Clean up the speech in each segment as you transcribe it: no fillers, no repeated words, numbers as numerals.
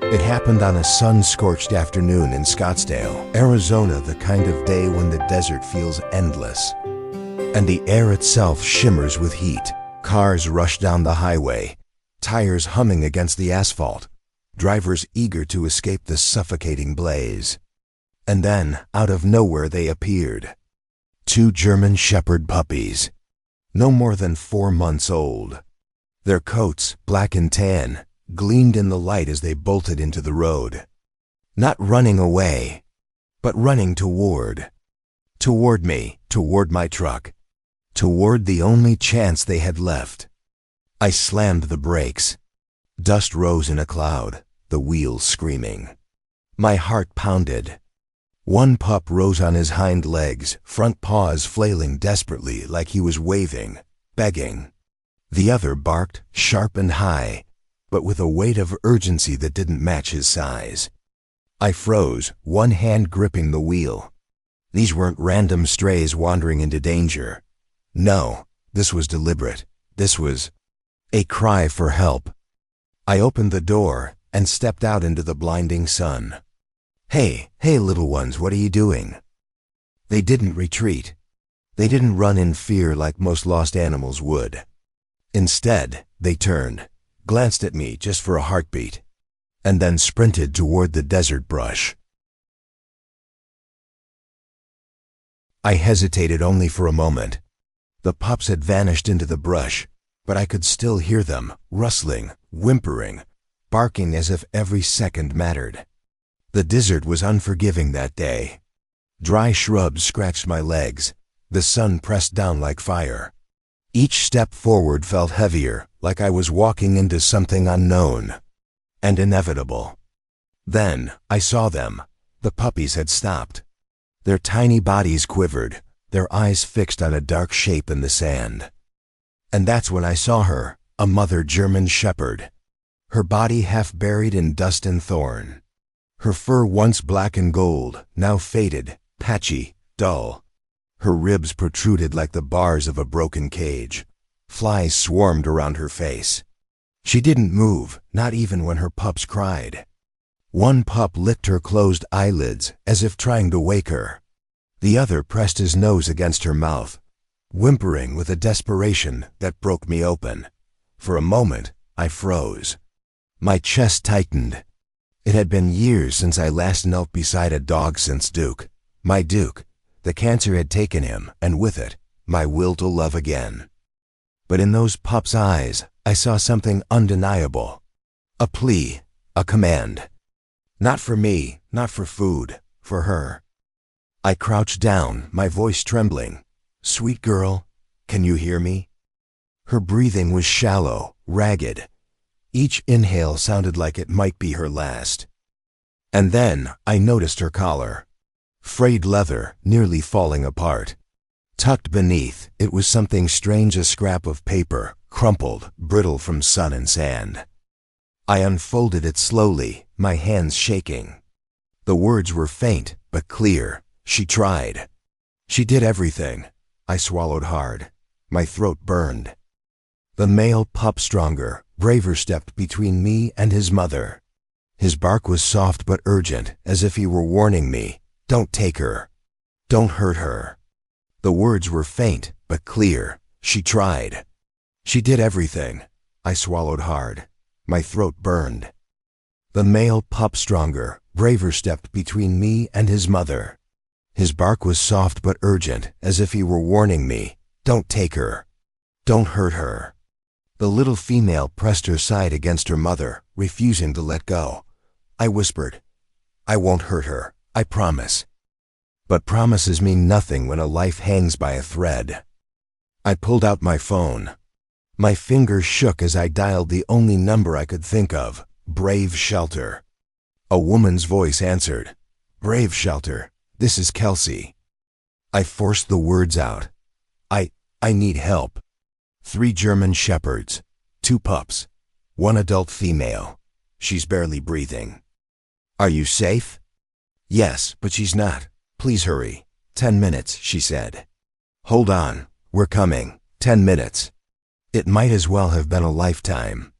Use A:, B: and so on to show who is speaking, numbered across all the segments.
A: It happened on a sun-scorched afternoon in Scottsdale, Arizona, the kind of day when the desert feels endless. And the air itself shimmers with heat. Cars rush down the highway, tires humming against the asphalt, drivers eager to escape the suffocating blaze. And then, out of nowhere they appeared. 2 German Shepherd puppies, no more than 4 months old. Their coats, black and tan, gleamed in the light as they bolted into the road. Not running away, but running toward me, toward my truck, toward the only chance they had left. I slammed the brakes. Dust rose in a cloud, the wheels screaming. My heart pounded. One pup rose on his hind legs, front paws flailing desperately like he was waving, begging. The other barked, sharp and high, but with a weight of urgency that didn't match his size. I froze, one hand gripping the wheel. These weren't random strays wandering into danger. No, this was deliberate. This was a cry for help. I opened the door and stepped out into the blinding sun. Hey, little ones, what are you doing? They didn't retreat. They didn't run in fear like most lost animals would. Instead, they turned, glanced at me just for a heartbeat, and then sprinted toward the desert brush. I hesitated only for a moment. The pups had vanished into the brush, but I could still hear them, rustling, whimpering, barking as if every second mattered. The desert was unforgiving that day. Dry shrubs scratched my legs. The sun pressed down like fire. Each step forward felt heavier, like I was walking into something unknown and inevitable. Then I saw them. The puppies had stopped. Their tiny bodies quivered, their eyes fixed on a dark shape in the sand. And that's when I saw her, a mother German Shepherd. Her body half buried in dust and thorn. Her fur once black and gold, now faded, patchy, dull. Her ribs protruded like the bars of a broken cage. Flies swarmed around her face. She didn't move, not even when her pups cried. One pup licked her closed eyelids as if trying to wake her. The other pressed his nose against her mouth, whimpering with a desperation that broke me open. For a moment, I froze. My chest tightened. It had been years since I last knelt beside a dog since Duke. My Duke. The cancer had taken him, and with it, my will to love again. But in those pups' eyes, I saw something undeniable. A plea, a command. Not for me, not for food, for her. I crouched down, my voice trembling. Sweet girl, can you hear me? Her breathing was shallow, ragged. Each inhale sounded like it might be her last. And then I noticed her collar. Frayed leather, nearly falling apart. Tucked beneath, it was something strange, a scrap of paper, crumpled, brittle from sun and sand. I unfolded it slowly, my hands shaking. The words were faint, but clear. She tried. She did everything. I swallowed hard. My throat burned. The male pup, stronger, braver, stepped between me and his mother. His bark was soft but urgent, as if he were warning me. Don't take her. Don't hurt her. The words were faint, but clear. She tried. She did everything. I swallowed hard. My throat burned. The male pup, stronger, braver, stepped between me and his mother. His bark was soft but urgent, as if he were warning me. Don't take her. Don't hurt her. The little female pressed her side against her mother, refusing to let go. I whispered, I won't hurt her. I promise. But promises mean nothing when a life hangs by a thread. I pulled out my phone. My fingers shook as I dialed the only number I could think of, Brave Shelter. A woman's voice answered. Brave Shelter, this is Kelsey. I forced the words out. I need help. 3 German Shepherds, 2 pups, 1 adult female. She's barely breathing. Are you safe? Yes, but she's not. Please hurry. 10 minutes, she said. Hold on. We're coming. 10 minutes. It might as well have been a lifetime.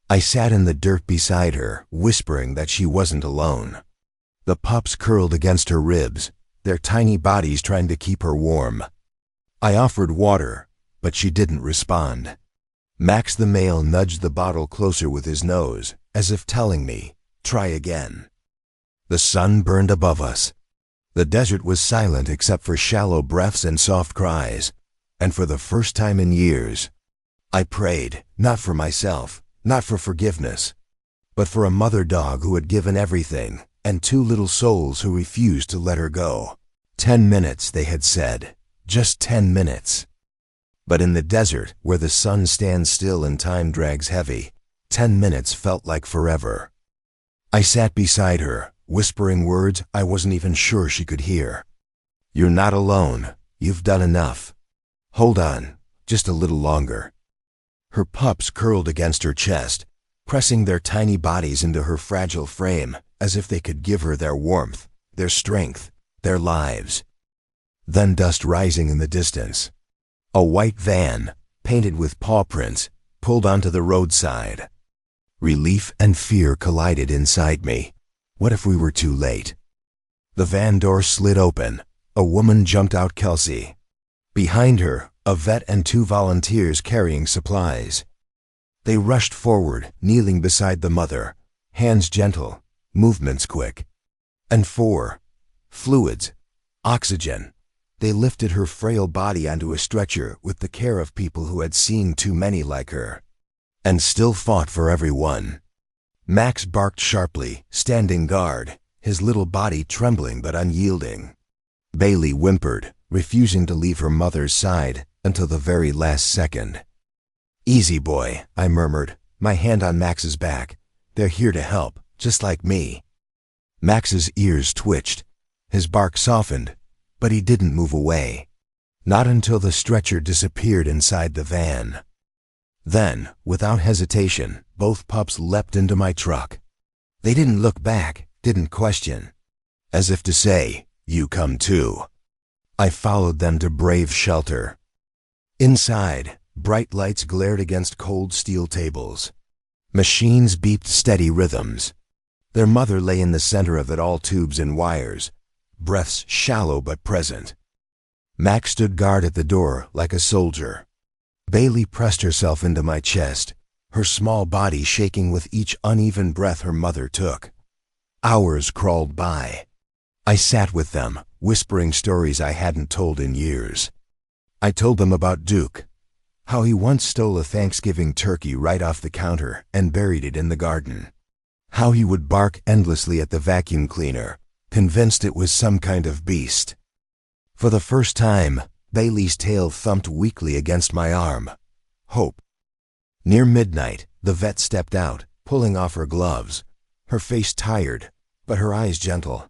A: I sat in the dirt beside her, whispering that she wasn't alone. The pups curled against her ribs, their tiny bodies trying to keep her warm. I offered water, but she didn't respond. Max the male nudged the bottle closer with his nose, as if telling me, "Try again." The sun burned above us. The desert was silent except for shallow breaths and soft cries, and for the first time in years, I prayed, not for myself, not for forgiveness, but for a mother dog who had given everything, and two little souls who refused to let her go. 10 minutes, they had said. Just 10 minutes. But in the desert, where the sun stands still and time drags heavy, 10 minutes felt like forever. I sat beside her, whispering words I wasn't even sure she could hear. "You're not alone. You've done enough. Hold on, just a little longer." Her pups curled against her chest, pressing their tiny bodies into her fragile frame as if they could give her their warmth, their strength, their lives. Then dust rising in the distance. A white van, painted with paw prints, pulled onto the roadside. Relief and fear collided inside me. What if we were too late? The van door slid open. A woman jumped out, Kelsey. Behind her, a vet and 2 volunteers carrying supplies. They rushed forward, kneeling beside the mother, hands gentle, movements quick. And 4 fluids, oxygen. They lifted her frail body onto a stretcher with the care of people who had seen too many like her, and still fought for everyone. Max barked sharply, standing guard, his little body trembling but unyielding. Bailey whimpered, refusing to leave her mother's side until the very last second. "Easy, boy," I murmured, my hand on Max's back. "They're here to help, just like me." Max's ears twitched. His bark softened, but he didn't move away. Not until the stretcher disappeared inside the van. Then, without hesitation, both pups leapt into my truck. They didn't look back, didn't question. As if to say, "You come too." I followed them to brave shelter. Inside, bright lights glared against cold steel tables. Machines beeped steady rhythms. Their mother lay in the center of it, all tubes and wires, breaths shallow but present. Max stood guard at the door like a soldier. Bailey pressed herself into my chest, her small body shaking with each uneven breath her mother took. Hours crawled by. I sat with them, whispering stories I hadn't told in years. I told them about Duke, how he once stole a Thanksgiving turkey right off the counter and buried it in the garden. How he would bark endlessly at the vacuum cleaner, convinced it was some kind of beast. For the first time, Bailey's tail thumped weakly against my arm. Hope. Near midnight, the vet stepped out, pulling off her gloves, her face tired, but her eyes gentle.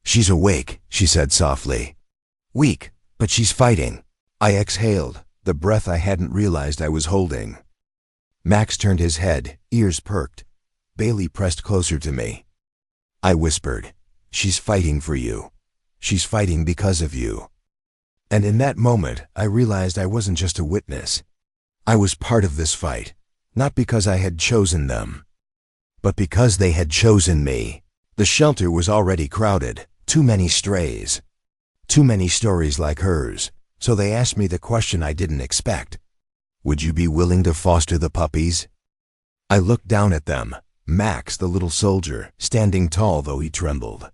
A: "She's awake," she said softly. "Weak, but she's fighting." I exhaled, the breath I hadn't realized I was holding. Max turned his head, ears perked. Bailey pressed closer to me. I whispered, "She's fighting for you. She's fighting because of you." And in that moment, I realized I wasn't just a witness. I was part of this fight, not because I had chosen them, but because they had chosen me. The shelter was already crowded, too many strays, too many stories like hers, so they asked me the question I didn't expect. Would you be willing to foster the puppies? I looked down at them, Max, the little soldier, standing tall though he trembled.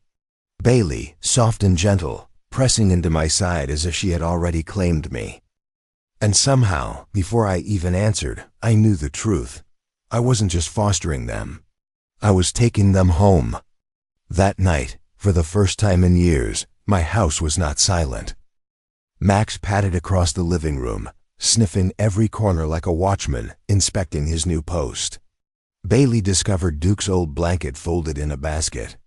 A: Bailey, soft and gentle, pressing into my side as if she had already claimed me. And somehow, before I even answered, I knew the truth. I wasn't just fostering them. I was taking them home. That night, for the first time in years, my house was not silent. Max padded across the living room, sniffing every corner like a watchman inspecting his new post. Bailey discovered Duke's old blanket folded in a basket.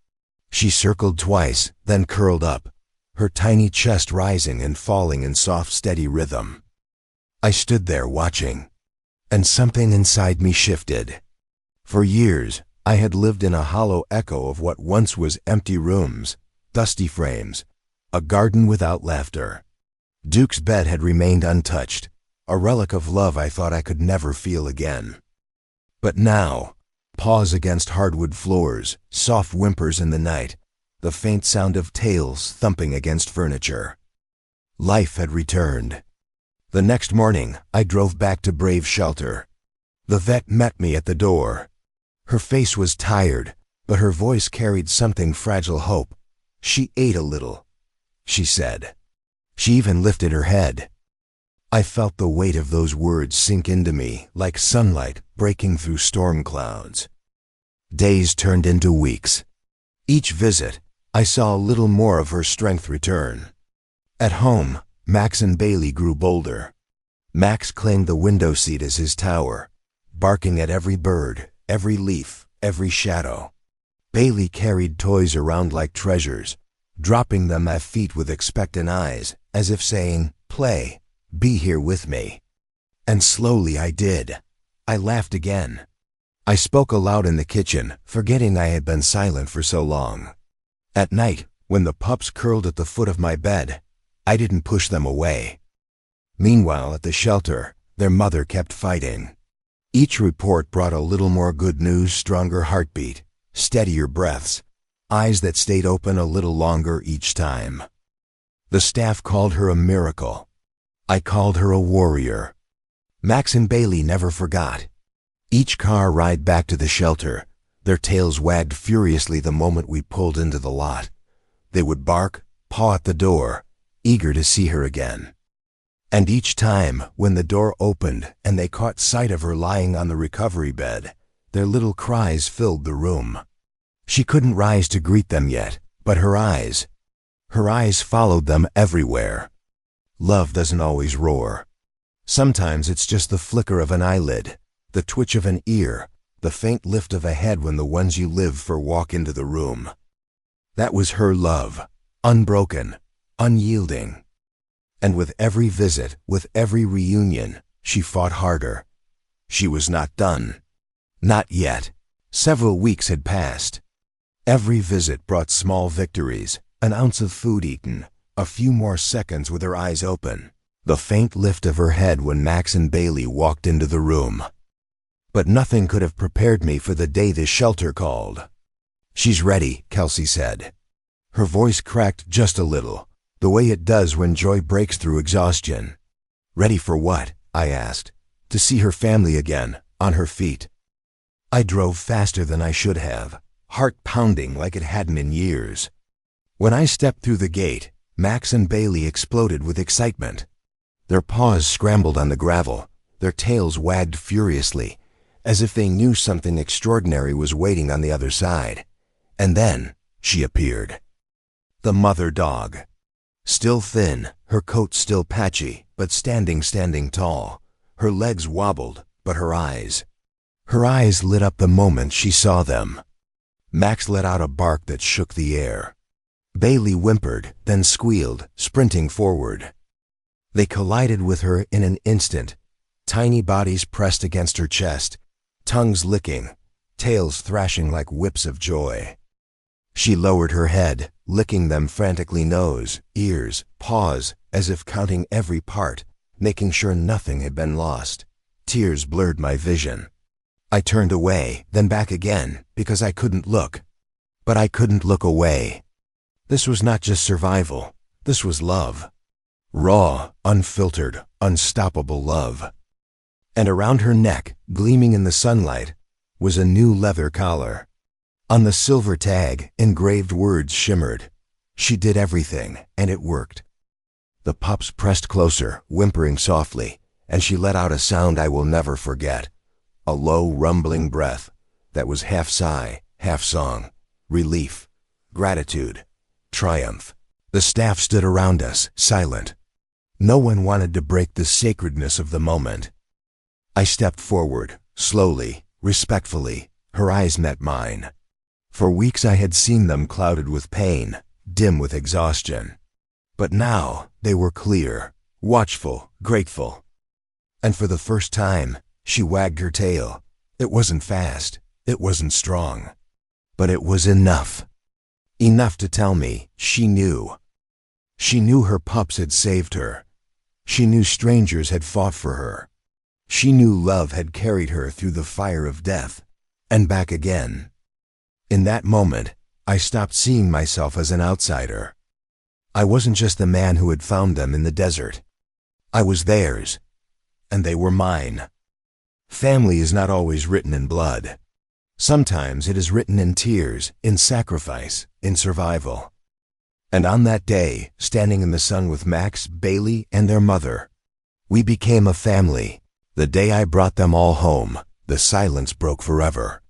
A: She circled twice, then curled up, her tiny chest rising and falling in soft, steady rhythm. I stood there watching, and something inside me shifted. For years, I had lived in a hollow echo of what once was empty rooms, dusty frames, a garden without laughter. Duke's bed had remained untouched, a relic of love I thought I could never feel again. But now, paws against hardwood floors, soft whimpers in the night, the faint sound of tails thumping against furniture. Life had returned. The next morning, I drove back to Brave Shelter. The vet met me at the door. Her face was tired, but her voice carried something fragile hope. "She ate a little," she said. She even lifted her head. I felt the weight of those words sink into me like sunlight breaking through storm clouds. Days turned into weeks. Each visit, I saw a little more of her strength return. At home, Max and Bailey grew bolder. Max claimed the window seat as his tower, barking at every bird, every leaf, every shadow. Bailey carried toys around like treasures, dropping them at feet with expectant eyes, as if saying, "Play, be here with me." And slowly I did. I laughed again. I spoke aloud in the kitchen, forgetting I had been silent for so long. At night, when the pups curled at the foot of my bed, I didn't push them away. Meanwhile, at the shelter, their mother kept fighting. Each report brought a little more good news, stronger heartbeat, steadier breaths, eyes that stayed open a little longer each time. The staff called her a miracle. I called her a warrior. Max and Bailey never forgot. Each car ride back to the shelter, their tails wagged furiously the moment we pulled into the lot. They would bark, paw at the door, eager to see her again. And each time, when the door opened and they caught sight of her lying on the recovery bed, their little cries filled the room. She couldn't rise to greet them yet, but her eyes followed them everywhere. Love doesn't always roar. Sometimes it's just the flicker of an eyelid, the twitch of an ear, the faint lift of a head when the ones you live for walk into the room. That was her love, unbroken, unyielding. And with every visit, with every reunion, she fought harder. She was not done. Not yet. Several weeks had passed. Every visit brought small victories, an ounce of food eaten, a few more seconds with her eyes open, the faint lift of her head when Max and Bailey walked into the room. But nothing could have prepared me for the day the shelter called. "She's ready," Kelsey said. Her voice cracked just a little, the way it does when joy breaks through exhaustion. "Ready for what?" I asked. "To see her family again, on her feet." I drove faster than I should have, heart pounding like it hadn't in years. When I stepped through the gate, Max and Bailey exploded with excitement. Their paws scrambled on the gravel, their tails wagged furiously, as if they knew something extraordinary was waiting on the other side. And then she appeared. The mother dog. Still thin, her coat still patchy, but standing tall. Her legs wobbled, but her eyes lit up the moment she saw them. Max let out a bark that shook the air. Bailey whimpered, then squealed, sprinting forward. They collided with her in an instant, tiny bodies pressed against her chest, tongues licking, tails thrashing like whips of joy. She lowered her head, licking them frantically, nose, ears, paws, as if counting every part, making sure nothing had been lost. Tears blurred my vision. I turned away, then back again, because I couldn't look. But I couldn't look away. This was not just survival. This was love. Raw, unfiltered, unstoppable love. And around her neck, gleaming in the sunlight, was a new leather collar. On the silver tag, engraved words shimmered. She did everything, and it worked. The pups pressed closer, whimpering softly, and she let out a sound I will never forget. A low, rumbling breath that was half sigh, half song, relief, gratitude, triumph. The staff stood around us, silent. No one wanted to break the sacredness of the moment. I stepped forward, slowly, respectfully. Her eyes met mine. For weeks I had seen them clouded with pain, dim with exhaustion. But now they were clear, watchful, grateful. And for the first time, she wagged her tail. It wasn't fast, it wasn't strong. But it was enough. Enough to tell me she knew. She knew her pups had saved her. She knew strangers had fought for her. She knew love had carried her through the fire of death and back again. In that moment, I stopped seeing myself as an outsider. I wasn't just the man who had found them in the desert. I was theirs, and they were mine. Family is not always written in blood. Sometimes it is written in tears, in sacrifice, in survival. And on that day, standing in the sun with Max, Bailey, and their mother, we became a family. The day I brought them all home, the silence broke forever.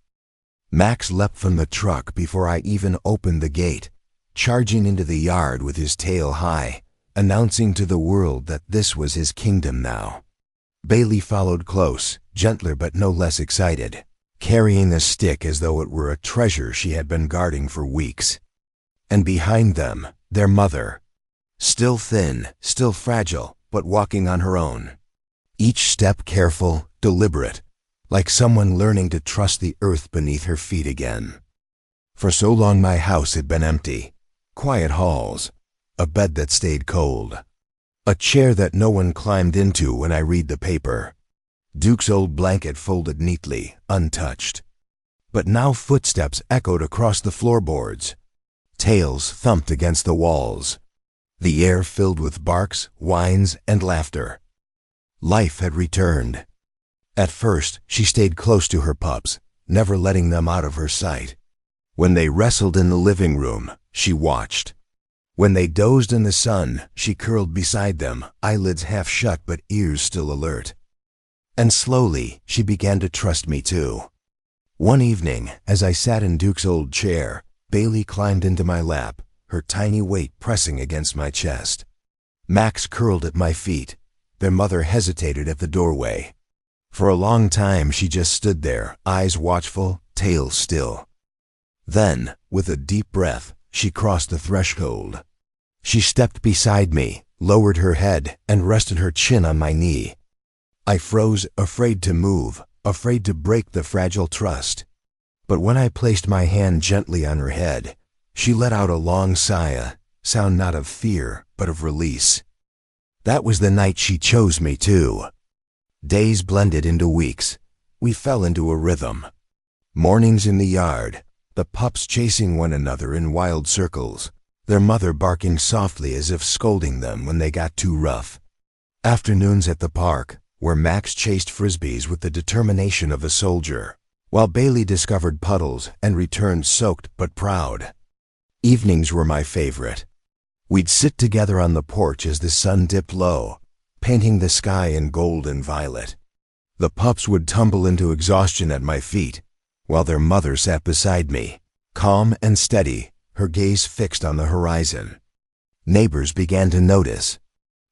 A: Max leapt from the truck before I even opened the gate, charging into the yard with his tail high, announcing to the world that this was his kingdom now. Bailey followed close, gentler but no less excited, carrying the stick as though it were a treasure she had been guarding for weeks. And behind them, their mother, still thin, still fragile, but walking on her own. Each step careful, deliberate, like someone learning to trust the earth beneath her feet again. For so long my house had been empty. Quiet halls, a bed that stayed cold, a chair that no one climbed into when I read the paper, Duke's old blanket folded neatly, untouched. But now footsteps echoed across the floorboards. Tails thumped against the walls. The air filled with barks, whines, and laughter. Life had returned. At first, she stayed close to her pups, never letting them out of her sight. When they wrestled in the living room, she watched. When they dozed in the sun, she curled beside them, eyelids half shut but ears still alert. And slowly, she began to trust me too. One evening, as I sat in Duke's old chair, Bailey climbed into my lap, her tiny weight pressing against my chest. Max curled at my feet. Their mother hesitated at the doorway. For a long time she just stood there, eyes watchful, tail still. Then, with a deep breath, she crossed the threshold. She stepped beside me, lowered her head, and rested her chin on my knee. I froze, afraid to move, afraid to break the fragile trust. But when I placed my hand gently on her head, she let out a long sigh, a sound not of fear, but of release. That was the night she chose me too. Days blended into weeks. We fell into a rhythm. Mornings in the yard, the pups chasing one another in wild circles, their mother barking softly as if scolding them when they got too rough. Afternoons at the park, where Max chased frisbees with the determination of a soldier, while Bailey discovered puddles and returned soaked but proud. Evenings were my favorite. We'd sit together on the porch as the sun dipped low, painting the sky in gold and violet. The pups would tumble into exhaustion at my feet, while their mother sat beside me, calm and steady, her gaze fixed on the horizon. Neighbors began to notice.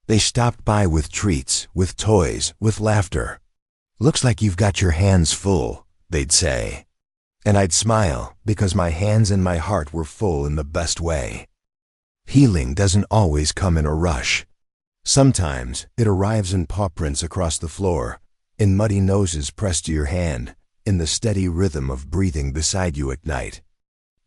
A: They stopped by with treats, with toys, with laughter. "Looks like you've got your hands full," they'd say. And I'd smile, because my hands and my heart were full in the best way. Healing doesn't always come in a rush. Sometimes it arrives in paw prints across the floor, in muddy noses pressed to your hand, in the steady rhythm of breathing beside you at night.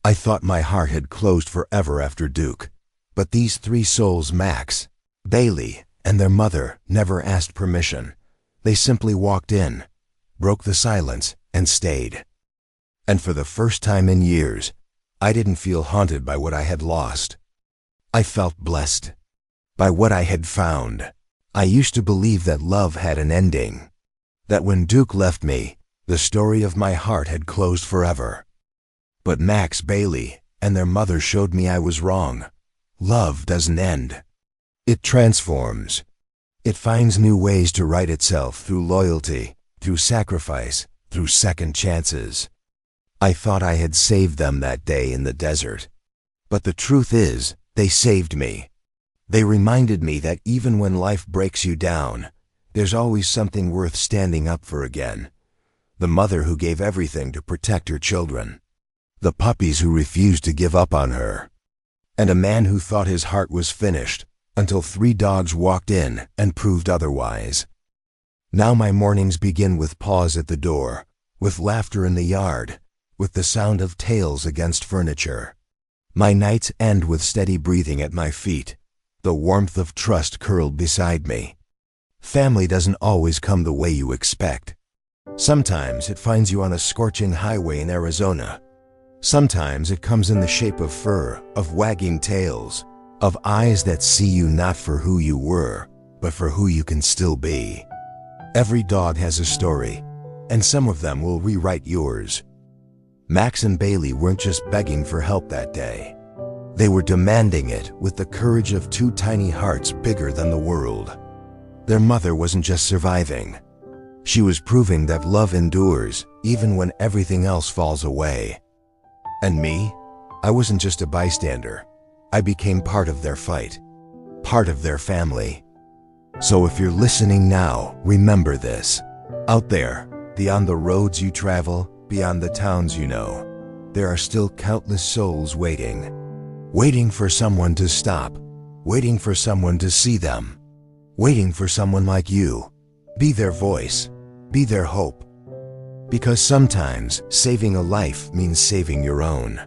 A: I thought my heart had closed forever after Duke, but these three souls, Max, Bailey, and their mother, never asked permission. They simply walked in, broke the silence, and stayed. And for the first time in years, I didn't feel haunted by what I had lost. I felt blessed by what I had found. I used to believe that love had an ending, that when Duke left me, the story of my heart had closed forever. But Max, Bailey, and their mother showed me I was wrong. Love doesn't end. It transforms. It finds new ways to right itself through loyalty, through sacrifice, through second chances. I thought I had saved them that day in the desert. But the truth is, they saved me. They reminded me that even when life breaks you down, there's always something worth standing up for again. The mother who gave everything to protect her children. The puppies who refused to give up on her. And a man who thought his heart was finished until 3 dogs walked in and proved otherwise. Now my mornings begin with paws at the door, with laughter in the yard, with the sound of tails against furniture. My nights end with steady breathing at my feet, the warmth of trust curled beside me. Family doesn't always come the way you expect. Sometimes it finds you on a scorching highway in Arizona. Sometimes it comes in the shape of fur, of wagging tails, of eyes that see you not for who you were, but for who you can still be. Every dog has a story, and some of them will rewrite yours. Max and Bailey weren't just begging for help that day. They were demanding it with the courage of two tiny hearts bigger than the world. Their mother wasn't just surviving. She was proving that love endures even when everything else falls away. And me? I wasn't just a bystander. I became part of their fight, part of their family. So if you're listening now, remember this. Out there, beyond the roads you travel, beyond the towns you know, there are still countless souls waiting for someone to stop, waiting for someone to see them, waiting for someone like you. Be their voice, be their hope. Because sometimes saving a life means saving your own.